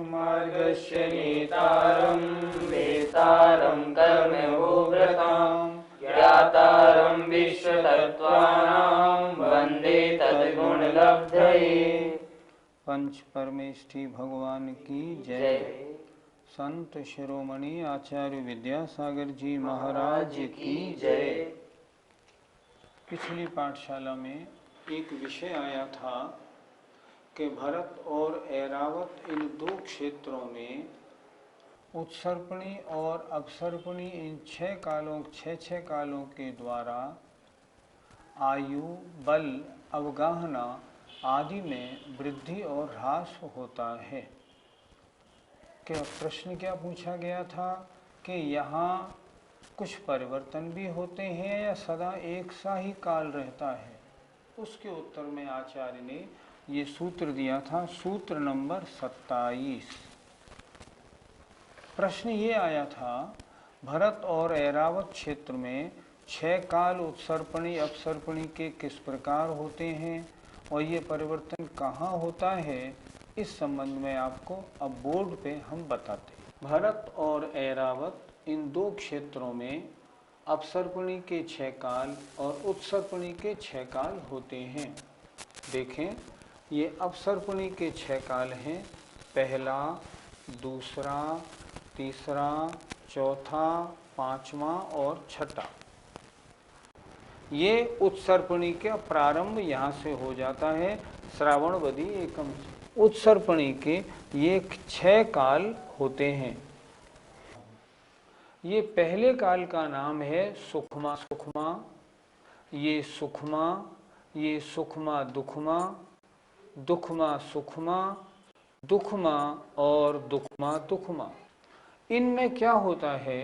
मार्गस्य नेतारं वेतारं कर्मयोगव्रतां ज्ञातारं विश्वतत्त्वानां वन्दे तद्गुणलब्धये। पंच परमेष्ठी भगवान की जय। संत शिरोमणि आचार्य विद्यासागर जी महाराज की जय। पिछली पाठशाला में एक विषय आया था कि भरत और ऐरावत इन दो क्षेत्रों में उत्सर्पणी और अपसर्पणी इन छह कालों के द्वारा आयु, बल, अवगाहना आदि में वृद्धि और ह्रास होता है। क्या प्रश्न क्या पूछा गया था कि यहाँ कुछ परिवर्तन भी होते हैं या सदा एक सा ही काल रहता है? उसके उत्तर में आचार्य ने ये सूत्र दिया था, सूत्र नंबर 27। प्रश्न ये आया था, भरत और ऐरावत क्षेत्र में 6 काल उत्सर्पणी अपसर्पणी के किस प्रकार होते हैं और ये परिवर्तन कहाँ होता है, इस संबंध में आपको अब बोर्ड पे हम बताते हैं। भरत और ऐरावत इन दो क्षेत्रों में अपसर्पणी के 6 काल और उत्सर्पणी के 6 काल होते हैं। देखें, ये अपसर्पणी के 6 काल हैं, पहला, दूसरा, तीसरा, चौथा, पांचवा और छठा। ये उत्सर्पणी का प्रारंभ यहाँ से हो जाता है, श्रावणवदी एकम से। उत्सर्पणी के ये 6 काल होते हैं। ये पहले काल का नाम है सुखमा सुखमा, ये सुखमा, ये सुखमा दुखमा, दुखमा सुखमा, दुखमा और दुखमा दुखमा। इनमें क्या होता है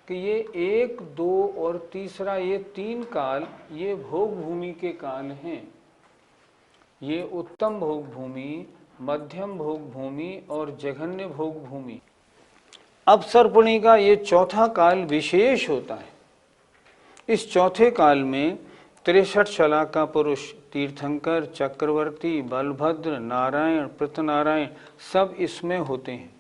कि ये 1, 2 और तीसरा ये 3 काल ये भोग भूमि के काल हैं। ये उत्तम भोग भूमि, मध्यम भोग भूमि और जघन्य भोग भूमि। अपसर्पणी का ये चौथा काल विशेष होता है। इस चौथे काल में 63 शला का पुरुष, तीर्थंकर, चक्रवर्ती, बलभद्र, नारायण, प्रतनारायण सब इसमें होते हैं।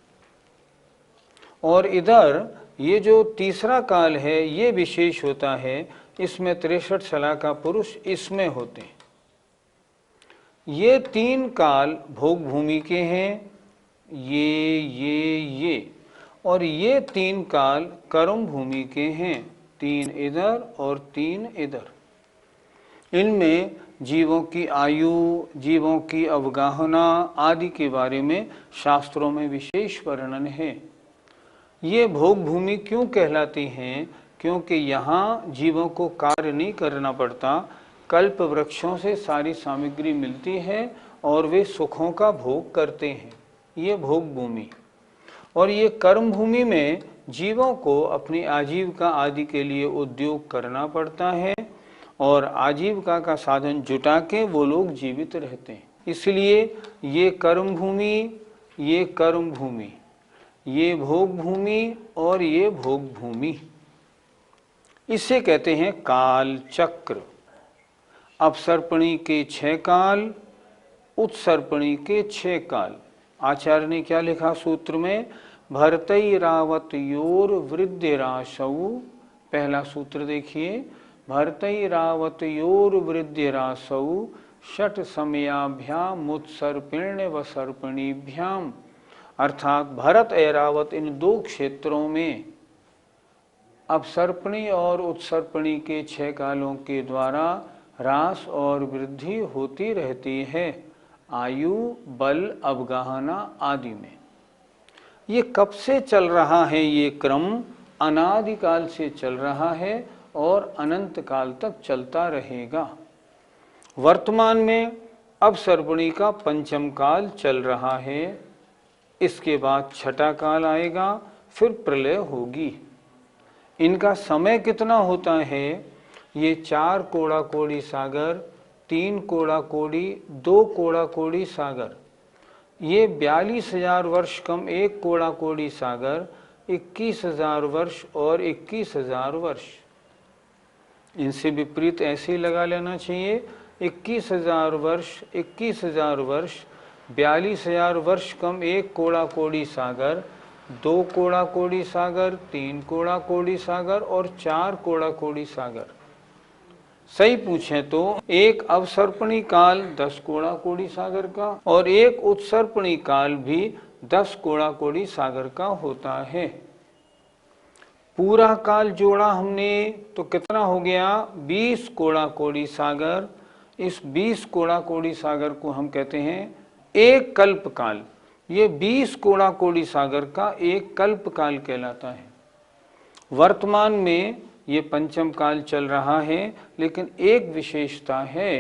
और इधर ये जो तीसरा काल है ये विशेष होता है, इसमें 63 शला का पुरुष इसमें होते हैं। ये 3 काल भोग भूमि के हैं, ये और ये 3 काल कर्म भूमि के हैं, 3 इधर और 3 इधर। इनमें जीवों की आयु, जीवों की अवगाहना आदि के बारे में शास्त्रों में विशेष वर्णन है। ये भोग भूमि क्यों कहलाती हैं? क्योंकि यहाँ जीवों को कार्य नहीं करना पड़ता, कल्प वृक्षों से सारी सामग्री मिलती है और वे सुखों का भोग करते हैं। ये भोग भूमि। और ये कर्म भूमि में जीवों को अपनी आजीविका आदि के लिए उद्योग करना पड़ता है और आजीविका का साधन जुटा के वो लोग जीवित रहते हैं। इसलिए ये कर्म भूमि, ये कर्म भूमि, ये भोग भूमि और ये भोग भूमि, इसे कहते हैं काल चक्र। अपसर्पणी के 6 काल, उत्सर्पणी के 6 काल। आचार्य ने क्या लिखा सूत्र में? भरतैरावतयोर वृद्धिरासौ। पहला सूत्र देखिए, भरतैरावतयोर वृद्धिरासौ षट समयाभ्याम उत्सर्पिण्य व सर्पणीभ्याम। अर्थात भरत ऐरावत इन 2 क्षेत्रों में अपसर्पणी और उत्सर्पणी के 6 कालों के द्वारा ह्रास और वृद्धि होती रहती है, आयु, बल, अवगाहना आदि में। ये कब से चल रहा है? ये क्रम अनादिकाल से चल रहा है और अनंत काल तक चलता रहेगा। वर्तमान में अब सर्पणी का पंचम काल चल रहा है, इसके बाद छठा काल आएगा, फिर प्रलय होगी। इनका समय कितना होता है? ये 4 कोड़ा कोड़ी सागर, 3 कोड़ा कोड़ी, 2 कोड़ा कोड़ी सागर, ये 42,000 वर्ष कम 1 कोड़ा कोड़ी सागर, 21,000 वर्ष और 21,000 वर्ष। इनसे विपरीत ऐसे ही लगा लेना चाहिए, 21,000 वर्ष, 21,000 वर्ष, 42,000 वर्ष कम 1 कोड़ा कोड़ी सागर, 2 कोड़ा कोड़ी सागर, 3 कोड़ा कोड़ी सागर और 4 कोड़ा कोड़ी सागर। सही पूछें तो एक अवसर्पणी काल 10 कोड़ा कोड़ी सागर का और एक उत्सर्पणी काल भी 10 कोड़ा कोड़ी सागर का होता है। पूरा काल जोड़ा हमने तो कितना हो गया? 20 कोड़ा कोड़ी सागर। इस 20 कोड़ा कोड़ी सागर को हम कहते हैं एक कल्प काल। ये 20 कोड़ा कोड़ी सागर का एक कल्प काल कहलाता है। वर्तमान में ये पंचम काल चल रहा है, लेकिन एक विशेषता है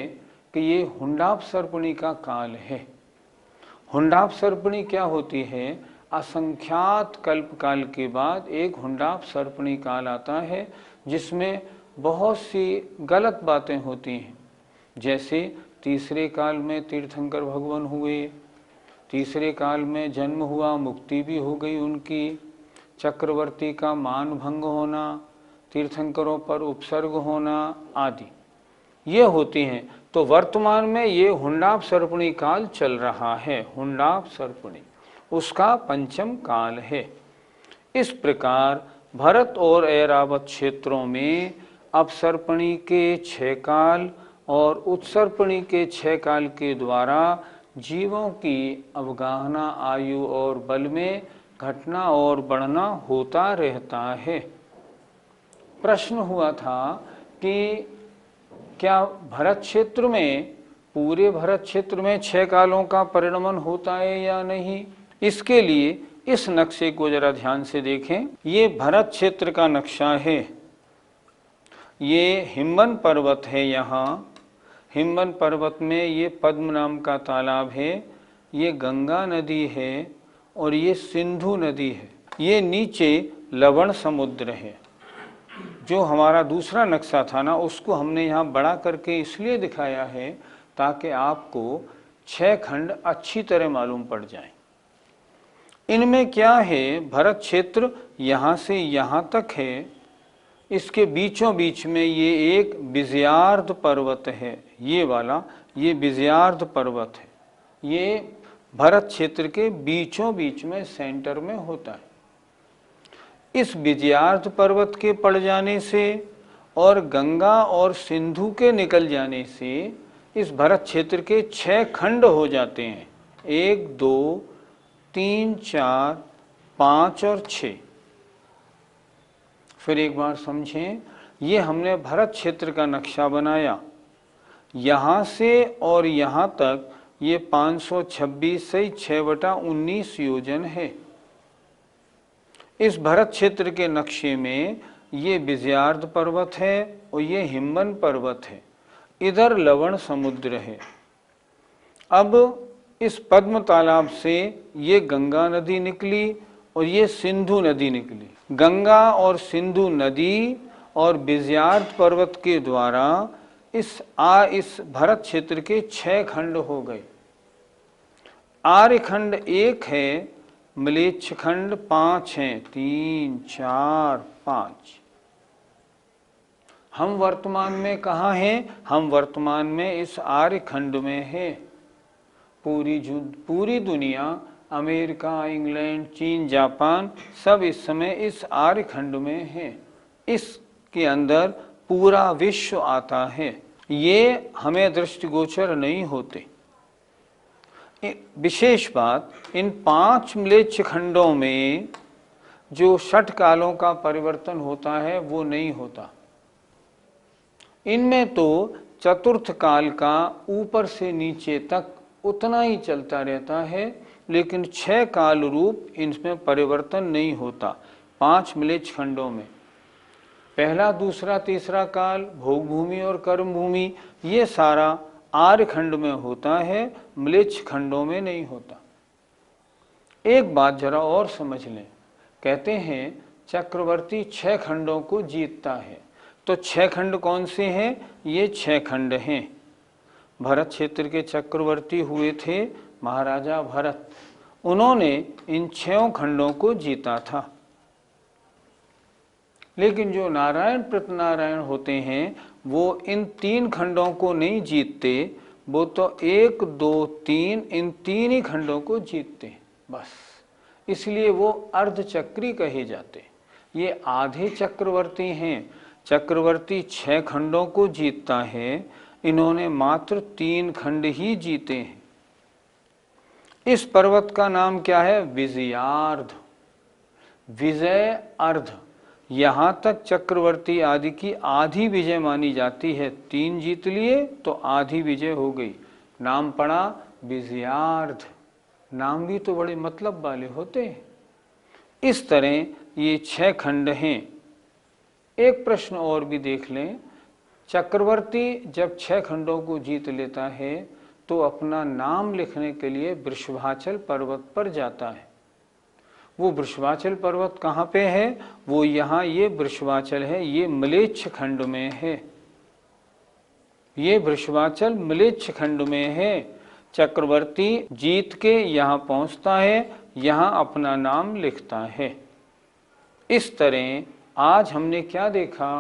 कि ये हुंडापसर्पणी का काल है। हुंडापसर्पणी क्या होती है? असंख्यात कल्प काल के बाद एक हुंडापसर्पणी काल आता है, जिसमें बहुत सी गलत बातें होती हैं। जैसे तीसरे काल में तीर्थंकर भगवान हुए, तीसरे काल में जन्म हुआ, मुक्ति भी हो गई उनकी, चक्रवर्ती का मान भंग होना, तीर्थंकरों पर उपसर्ग होना आदि ये होती हैं। तो वर्तमान में ये हुंडापसर्पणी काल चल रहा है। हुंडापसर्पणी उसका पंचम काल है। इस प्रकार भरत और ऐरावत क्षेत्रों में अपसर्पणी के 6 काल और उत्सर्पणी के 6 काल के द्वारा जीवों की अवगाहना, आयु और बल में घटना और बढ़ना होता रहता है। प्रश्न हुआ था कि क्या भरत क्षेत्र में, पूरे भरत क्षेत्र में 6 कालों का परिणमन होता है या नहीं? इसके लिए इस नक्शे को जरा ध्यान से देखें। ये भरत क्षेत्र का नक्शा है। ये हिमवन पर्वत है। यहाँ हिमवन पर्वत में ये पद्म नाम का तालाब है, ये गंगा नदी है और ये सिंधु नदी है। ये नीचे लवण समुद्र है। जो हमारा दूसरा नक्शा था ना, उसको हमने यहाँ बड़ा करके इसलिए दिखाया है ताकि आपको 6 खंड अच्छी तरह मालूम पड़ जाएं। इनमें क्या है? भरत क्षेत्र यहाँ से यहाँ तक है, इसके बीचों बीच में ये एक विजयार्ध पर्वत है, ये वाला, ये विजयार्ध पर्वत है। ये भरत क्षेत्र के बीचों बीच में सेंटर में होता है। इस विजयार्ध पर्वत के पड़ जाने से और गंगा और सिंधु के निकल जाने से इस भरत क्षेत्र के 6 खंड हो जाते हैं। 1, 2, 3, 4, 5 और 6। फिर एक बार समझें, ये हमने भरत क्षेत्र का नक्शा बनाया। यहाँ से और यहाँ तक ये 526 से 6/19 योजन है। इस भरत क्षेत्र के नक्शे में ये विजयार्ध पर्वत है और ये हिमवन पर्वत है, इधर लवण समुद्र है। अब इस पद्म तालाब से ये गंगा नदी निकली और ये सिंधु नदी निकली। गंगा और सिंधु नदी और विजयार्ध पर्वत के द्वारा इस भरत क्षेत्र के 6 खंड हो गए। आर्यखंड 1 है, म्लेच्छ खंड 5 हैं, 3, 4, 5। हम वर्तमान में कहाँ हैं? हम वर्तमान में इस आर्यखंड में हैं। पूरी दुनिया, अमेरिका, इंग्लैंड, चीन, जापान, सब इस समय इस आर्यखंड में है। इसके अंदर पूरा विश्व आता है। ये हमें दृष्टिगोचर नहीं होते। विशेष बात, इन 5 म्लेच्छ खंडों में जो 6 कालों का परिवर्तन होता है वो नहीं होता। इनमें तो चतुर्थ काल का ऊपर से नीचे तक उतना ही चलता रहता है, लेकिन 6 काल रूप इनमें परिवर्तन नहीं होता। 5 म्लेच्छ खंडों में पहला, दूसरा, तीसरा काल, भोग भूमि और कर्म भूमि, ये सारा आर्य खंड में होता है, म्लेच्छ खंडों में नहीं होता। एक बात जरा और समझ लें, कहते हैं चक्रवर्ती 6 खंडों को जीतता है, तो 6 खंड कौन से हैं? ये 6 खंड हैं। भरत क्षेत्र के चक्रवर्ती हुए थे महाराजा भरत, उन्होंने इन 6 खंडों को जीता था। लेकिन जो नारायण प्रतनारायण होते हैं वो इन 3 खंडों को नहीं जीतते, वो तो 1 2 3 इन 3 ही खंडों को जीतते हैं बस। इसलिए वो अर्धचक्री कहे जाते। ये आधे चक्रवर्ती हैं। चक्रवर्ती 6 खंडों को जीतता है, इन्होंने मात्र 3 खंड ही जीते हैं। इस पर्वत का नाम क्या है? विजयार्ध, विजय अर्ध। यहां तक चक्रवर्ती आदि की आधी विजय मानी जाती है। 3 जीत लिए तो आधी विजय हो गई, नाम पड़ा विजयार्ध। नाम भी तो बड़े मतलब वाले होते हैं। इस तरह ये 6 खंड हैं। एक प्रश्न और भी देख लें, चक्रवर्ती जब 6 खंडों को जीत लेता है तो अपना नाम लिखने के लिए वृषभाचल पर्वत पर जाता है। वो वृषभाचल पर्वत कहाँ पे है? वो यहाँ, ये वृषभाचल है, ये म्लेच्छ खंड में है। ये वृषभाचल म्लेच्छ खंड में है। चक्रवर्ती जीत के यहाँ पहुँचता है, यहाँ अपना नाम लिखता है। इस तरह आज हमने क्या देखा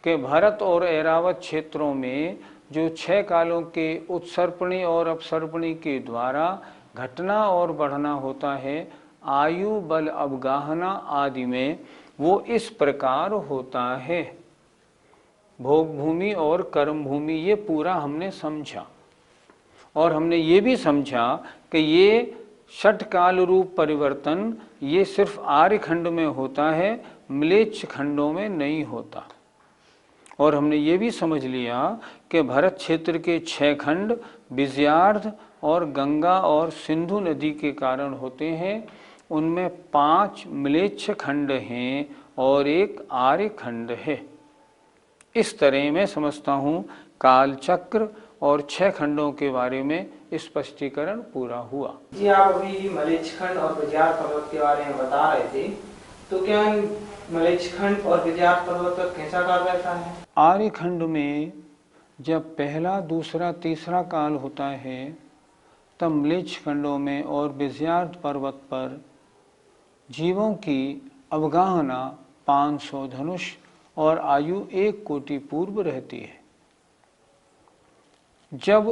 कि भरत और ऐरावत क्षेत्रों में जो 6 कालों के उत्सर्पणी और अपसर्पणी के द्वारा घटना और बढ़ना होता है, आयु बल अवगाहना आदि में, वो इस प्रकार होता है। भोग भूमि और कर्म भूमि, ये पूरा हमने समझा। और हमने ये भी समझा कि ये षटकाल रूप परिवर्तन ये सिर्फ आर्य खंड में होता है, म्लेच्छ खंडों में नहीं होता। और हमने ये भी समझ लिया कि भरत क्षेत्र के 6 खंड विजयार्ध और गंगा और सिंधु नदी के कारण होते हैं। उनमें 5 म्लेच्छ खंड हैं और 1 आर्य खंड है। इस तरह मैं समझता हूँ काल चक्र और 6 खंडों के बारे में स्पष्टीकरण पूरा हुआ। जी, आप अभी म्लेच्छ खंड और विजयार्ध पर्वत के बारे में बता रहे थे, तो क्या म्लेच्छ खंड और विजयार्ध पर्वत का कैसा काल रहता है? आर्य खंड में जब पहला, दूसरा, तीसरा काल होता है, तब म्लेच्छ खंडों में और विजयार्ध पर्वत पर जीवों की अवगाहना 500 धनुष और आयु 1 कोटि पूर्व रहती है। जब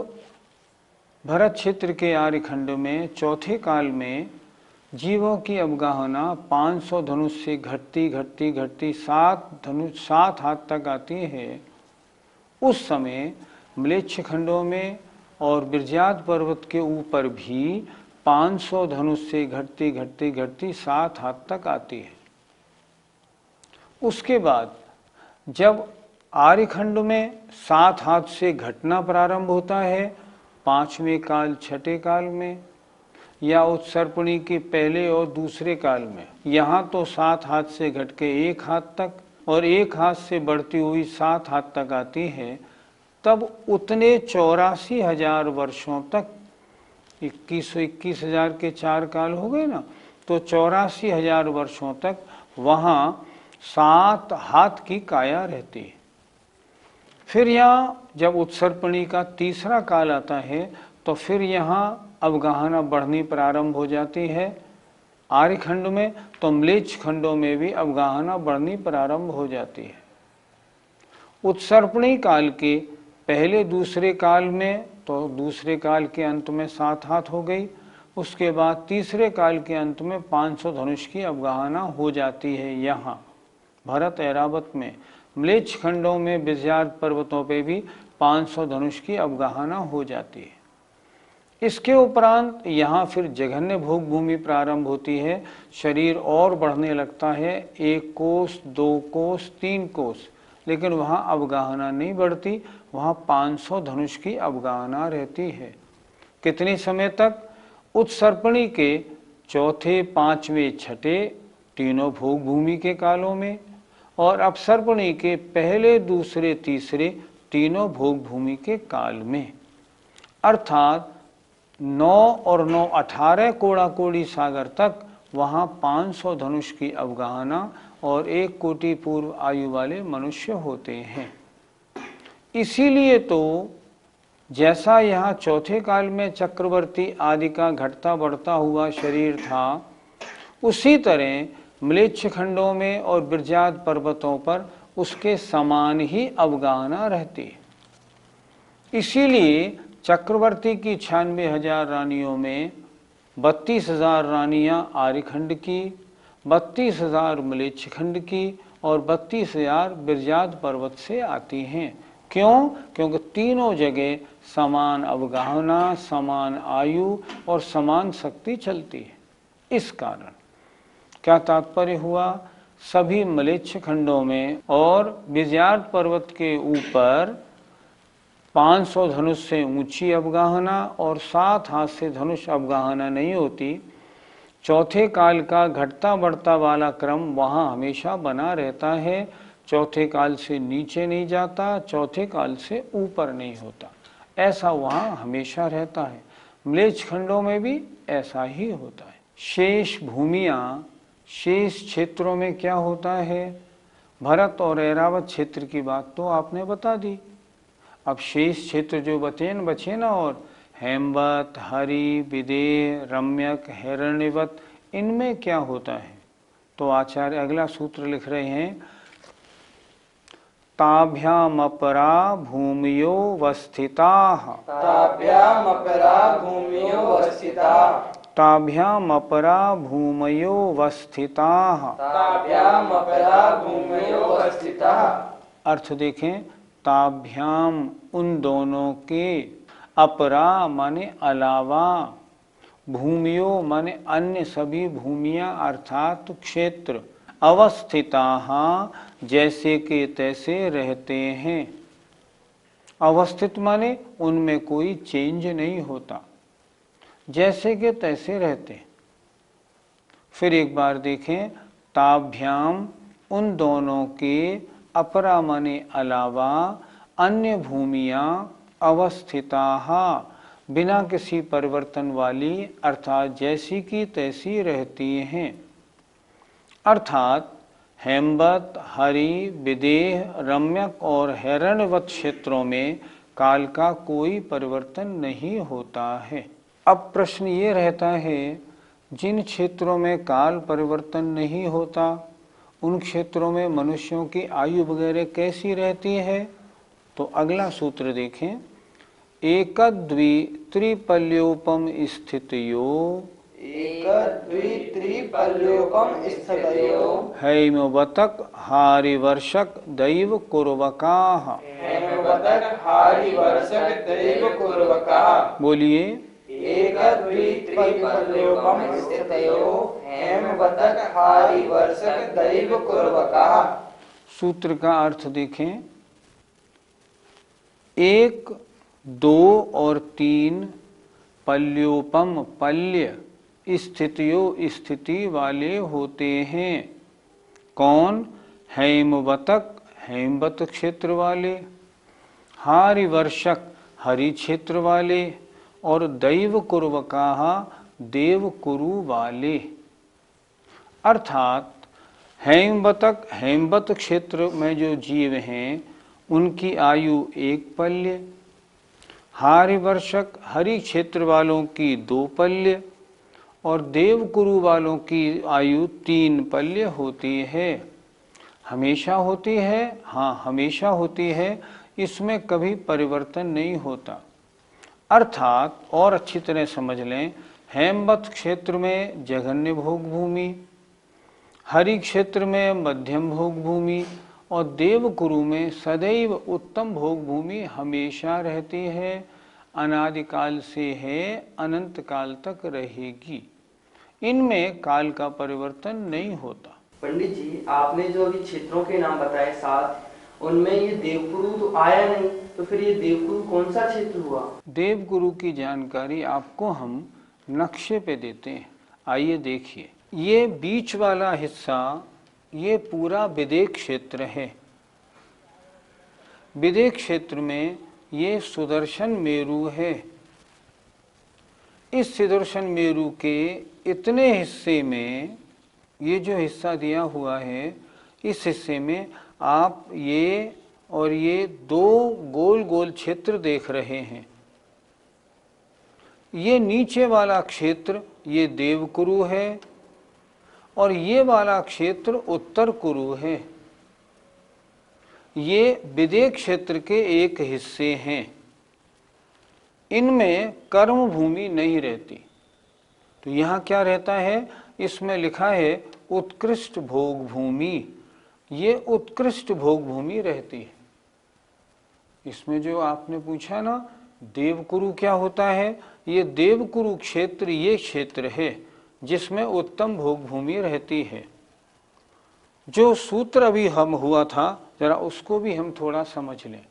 भरत क्षेत्र के आर्य खंड में चौथे काल में जीवों की अवगाहना 500 धनुष से घटती घटती घटती 7 हाथ तक आती है, उस समय म्लेच्छ खंडों में और विजयार्ध पर्वत के ऊपर भी 500 धनुष से घटती घटती घटती 7 हाथ तक आती है। उसके बाद जब आर्य खंड में 7 हाथ से घटना प्रारंभ होता है, 5वें काल, 6ठे काल में, या उत्सर्पणी के पहले और दूसरे काल में, यहाँ तो 7 हाथ से घट के 1 हाथ तक और 1 हाथ से बढ़ती हुई 7 हाथ तक आती है, तब उतने 84,000 वर्षों तक, 21,000 के 4 काल हो गए ना, तो 84,000 वर्षों तक वहाँ 7 हाथ की काया रहती है। फिर यहाँ जब उत्सर्पणी का तीसरा काल आता है तो फिर यहाँ अवगाहना बढ़नी प्रारंभ हो जाती है आर्य खंड में, तो म्लेच्छ खंडों में भी अवगाहना बढ़नी प्रारंभ हो जाती है। उत्सर्पणी काल के पहले दूसरे काल में तो दूसरे काल के अंत में 7 हाथ हो गई, उसके बाद तीसरे काल के अंत में 500 धनुष की अवगाहना हो जाती है। यहाँ भरत ऐरावत में, म्लेच्छ खंडों में विजयार्ध पर्वतों पे भी 500 धनुष की अवगाहना हो जाती है। इसके उपरांत यहाँ फिर जघन्य भोग भूमि प्रारंभ होती है, शरीर और बढ़ने लगता है, 1 कोस, 2 कोस, 3 कोस, लेकिन वहाँ अवगाहना नहीं बढ़ती, वहाँ 500 धनुष की अवगाहना रहती है। कितने समय तक? उत्सर्पणी के चौथे, 5वें, 6ठे तीनों भोग भूमि के कालों में, और अपसर्पणी के पहले, दूसरे, तीसरे तीनों भोग भूमि के काल में, अर्थात 9 और 9 18 कोड़ा कोड़ी सागर तक वहाँ 500 धनुष की अवगाहना और 1 कोटि पूर्व आयु वाले मनुष्य होते हैं। इसीलिए तो जैसा यहाँ चौथे काल में चक्रवर्ती आदि का घटता बढ़ता हुआ शरीर था, उसी तरह म्लेच्छ खंडों में और विरजात पर्वतों पर उसके समान ही अवगाहना रहती है। इसीलिए चक्रवर्ती की 96,000 रानियों में 32,000 रानियां आर्यखंड की, 32,000 म्लेच्छ खंड की और 32,000 विरजात पर्वत से आती हैं। क्यों? क्योंकि तीनों जगह समान अवगाहना, समान आयु और समान शक्ति चलती है। इस कारण क्या तात्पर्य हुआ? सभी म्लेच्छ खंडों में और विरजात पर्वत के ऊपर 500 धनुष से ऊंची अवगाहना और 7 हाथ से धनुष अवगाहना नहीं होती। चौथे काल का घटता बढ़ता वाला क्रम वहाँ हमेशा बना रहता है। चौथे काल से नीचे नहीं जाता, चौथे काल से ऊपर नहीं होता, ऐसा वहाँ हमेशा रहता है। म्लेच्छ खंडों में भी ऐसा ही होता है। शेष भूमियाँ, शेष क्षेत्रों में क्या होता है? भरत और ऐरावत क्षेत्र की बात तो आपने बता दी। अब शेष क्षेत्र जो बचे ना, और हेमवत, हरि, विदेह, रम्यक, हिरण्यवत, इनमें क्या होता है? तो आचार्य अगला सूत्र लिख रहे हैं, ताभ्यामपरा भूमियो वस्थिताः, ताभ्यामपरा भूमियो वस्थिताः, ताभ्यामपरा भूमयो वस्थिताः, ताभ्यामपरा भूमयो वस्थिताः। अर्थ देखें, ताभ्याम उन दोनों के, अपरा माने अलावा, भूमियो माने अन्य सभी भूमियां अर्थात क्षेत्र, अवस्थिताः जैसे के तैसे रहते हैं। अवस्थित माने उनमें कोई चेंज नहीं होता, जैसे के तैसे रहते हैं। फिर एक बार देखें, ताभ्याम उन दोनों के, अपरा माने अलावा, अन्य भूमियां अवस्थिताः बिना किसी परिवर्तन वाली अर्थात जैसी की तैसी रहती हैं। अर्थात हेमवत, हरि, विदेह, रम्यक और हिरण्यवत क्षेत्रों में काल का कोई परिवर्तन नहीं होता है। अब प्रश्न ये रहता है, जिन क्षेत्रों में काल परिवर्तन नहीं होता, उन क्षेत्रों में मनुष्यों की आयु वगैरह कैसी रहती है? तो अगला सूत्र देखें, एकदवि त्रिपल्योपम स्थितयो, एकदवि त्रिपल्योपम स्थितयो, हैमवतक हारिवर्षक दैव कुर्वकाः, हेमवतक हारिवर्षक दैव कुर्वकाः। बोलिए, एकदवि त्रिपल्योपम स्थितयो, हेमवतक हारिवर्षक दैव कुर्वकाः। सूत्र का अर्थ देखें, 1, 2 और 3 पल्योपम पल्य स्थितियों स्थिति वाले होते हैं। कौन? हैमवतक हेमवत क्षेत्र वाले, हारिवर्षक हरि क्षेत्र वाले और दैव कुर्वकाः देव कुरु वाले। अर्थात हेमवतक हेमवत क्षेत्र में जो जीव हैं उनकी आयु 1 पल्य, हारिवर्षक हरि क्षेत्र वालों की 2 पल्य और देवकुरु वालों की आयु 3 पल्य होती है। हमेशा होती है? हाँ, हमेशा होती है, इसमें कभी परिवर्तन नहीं होता। अर्थात और अच्छी तरह समझ लें, हेमवत क्षेत्र में जघन्य भोग भूमि, हरि क्षेत्र में मध्यम भोग भूमि और देवकुरु में सदैव उत्तम भोग भूमि हमेशा रहती है, अनादिकाल से है, अनंत काल तक रहेगी। इनमें काल का परिवर्तन नहीं होता। पंडित जी, आपने जो अभी क्षेत्रों के नाम बताए 7, उनमें ये देवकुरु तो आया नहीं, तो फिर ये देवकुरु कौन सा क्षेत्र हुआ? देवकुरु की जानकारी आपको हम नक्शे पे देते हैं। आइए देखिए, ये बीच वाला हिस्सा ये पूरा विदेह क्षेत्र है। विदेह क्षेत्र में ये सुदर्शन मेरु है। इस सुदर्शन मेरु के इतने हिस्से में, ये जो हिस्सा दिया हुआ है, इस हिस्से में आप ये और ये दो गोल गोल क्षेत्र देख रहे हैं। ये नीचे वाला क्षेत्र ये देवकुरु है और ये वाला क्षेत्र उत्तर कुरु है। ये विदेह क्षेत्र के एक हिस्से हैं। इनमें कर्म भूमि नहीं रहती। तो यहाँ क्या रहता है, इसमें लिखा है उत्कृष्ट भोग भूमि। ये उत्कृष्ट भोग भूमि रहती है। इसमें जो आपने पूछा ना देवकुरु क्या होता है, ये देवकुरु क्षेत्र ये क्षेत्र है जिसमें उत्तम भोग भूमि रहती है। जो सूत्र अभी हम हुआ था, जरा उसको भी हम थोड़ा समझ लें।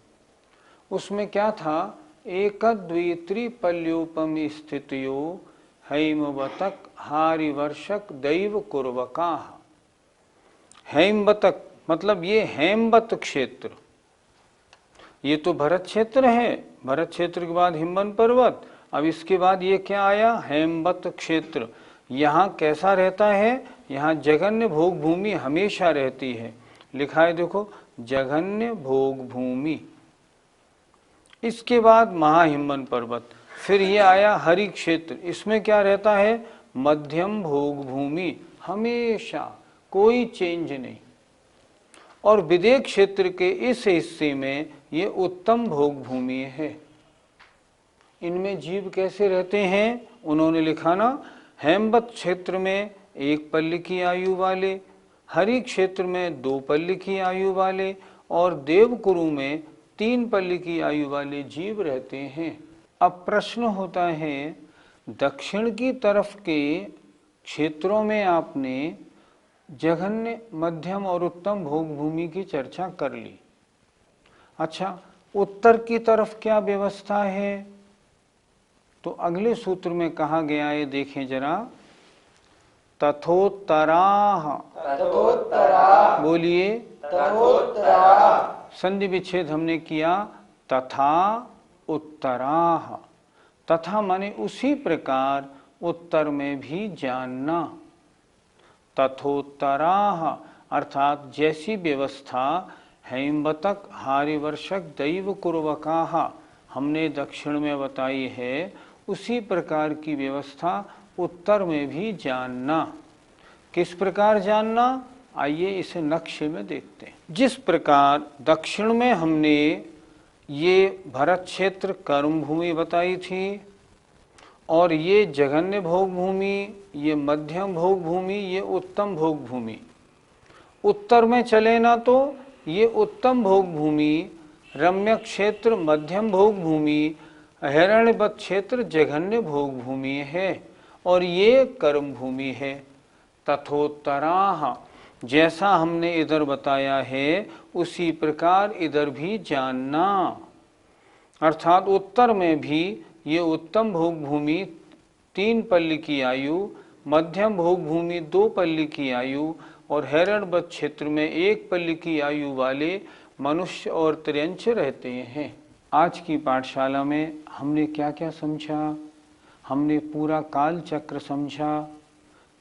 उसमें क्या था, एक द्वित्रिपल्योपम स्थितियो हैमवतक हारिवर्षक दैव कुर्वका। हैमवतक मतलब ये हेमवत क्षेत्र, ये तो भरत क्षेत्र है। भरत क्षेत्र के बाद हिमवन पर्वत, अब इसके बाद ये क्या आया, हेमवत क्षेत्र। यहाँ कैसा रहता है, यहाँ जघन्य भोग भूमि हमेशा रहती है। लिखा है देखो, जघन्य भोग भूमि। इसके बाद महाहिमवन पर्वत, फिर ये आया हरि क्षेत्र। इसमें क्या रहता है, मध्यम भोग भूमि, हमेशा कोई चेंज नहीं। और विदेह क्षेत्र के इस हिस्से में ये उत्तम भोग भूमि है। इनमें जीव कैसे रहते हैं, उन्होंने लिखा ना, हेमवत क्षेत्र में 1 पल्ली की आयु वाले, हरि क्षेत्र में 2 पल्ली की आयु वाले और देवकुरु में 3 पल्ली की आयु वाले जीव रहते हैं। अब प्रश्न होता है, दक्षिण की तरफ के क्षेत्रों में आपने जघन्य, मध्यम और उत्तम भोग भूमि की चर्चा कर ली। अच्छा, उत्तर की तरफ क्या व्यवस्था है, तो अगले सूत्र में कहा गया है, देखें जरा, तथोत्तराः। बोलिए, संधि विच्छेद हमने किया, तथा उत्तराः। तथा माने उसी प्रकार, उत्तर में भी जानना। तथोत्तराः अर्थात जैसी व्यवस्था हैमवतक हारिवर्षक दैव कुर्वकाः हमने दक्षिण में बताई है, उसी प्रकार की व्यवस्था उत्तर में भी जानना। किस प्रकार जानना, आइए इसे नक्शे में देखते हैं। जिस प्रकार दक्षिण में हमने ये भरत क्षेत्र कर्म भूमि बताई थी, और ये जघन्य भोग भूमि, ये मध्यम भोग भूमि, ये उत्तम भोग भूमि। उत्तर में चले ना तो ये उत्तम भोग भूमि, रम्य क्षेत्र मध्यम भोग भूमि, हिरण्यवत क्षेत्र जघन्य भोग भूमि है और ये कर्म भूमि है। तथोत्तराः जैसा हमने इधर बताया है उसी प्रकार इधर भी जानना। अर्थात उत्तर में भी ये उत्तम भोग भूमि 3 पल्ली की आयु, मध्यम भोग भूमि 2 पल्ली की आयु और हिरण्यवत क्षेत्र में 1 पल्ली की आयु वाले मनुष्य और त्र्यंच रहते हैं। आज की पाठशाला में हमने क्या क्या समझा, हमने पूरा काल चक्र समझा,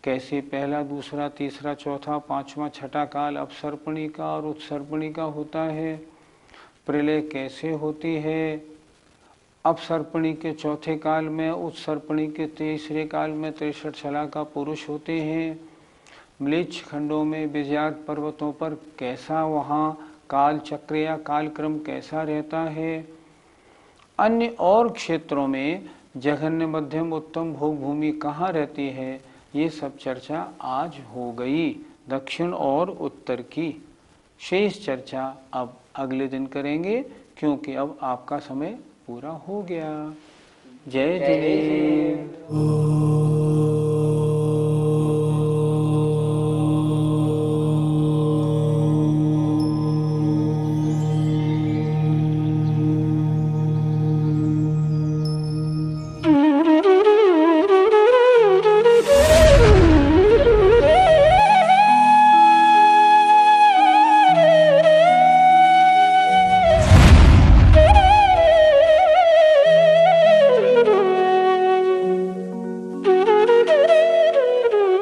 कैसे पहला, दूसरा, तीसरा, चौथा, पांचवा, छठा काल अपसर्पणिका और उत्सर्पणिका होता है, प्रलय कैसे होती है, अपसर्पणी के चौथे काल में, उत्सर्पणी के तीसरे काल में 63 शला का पुरुष होते हैं, म्लेच्छ खंडों में विजयात पर्वतों पर कैसा वहाँ काल चक्र या कालक्रम कैसा रहता है, अन्य और क्षेत्रों में जघन्य मध्यम उत्तम भोग भूमि कहाँ रहती है, ये सब चर्चा आज हो गई दक्षिण और उत्तर की। शेष चर्चा अब अगले दिन करेंगे क्योंकि अब आपका समय पूरा हो गया। जय जय।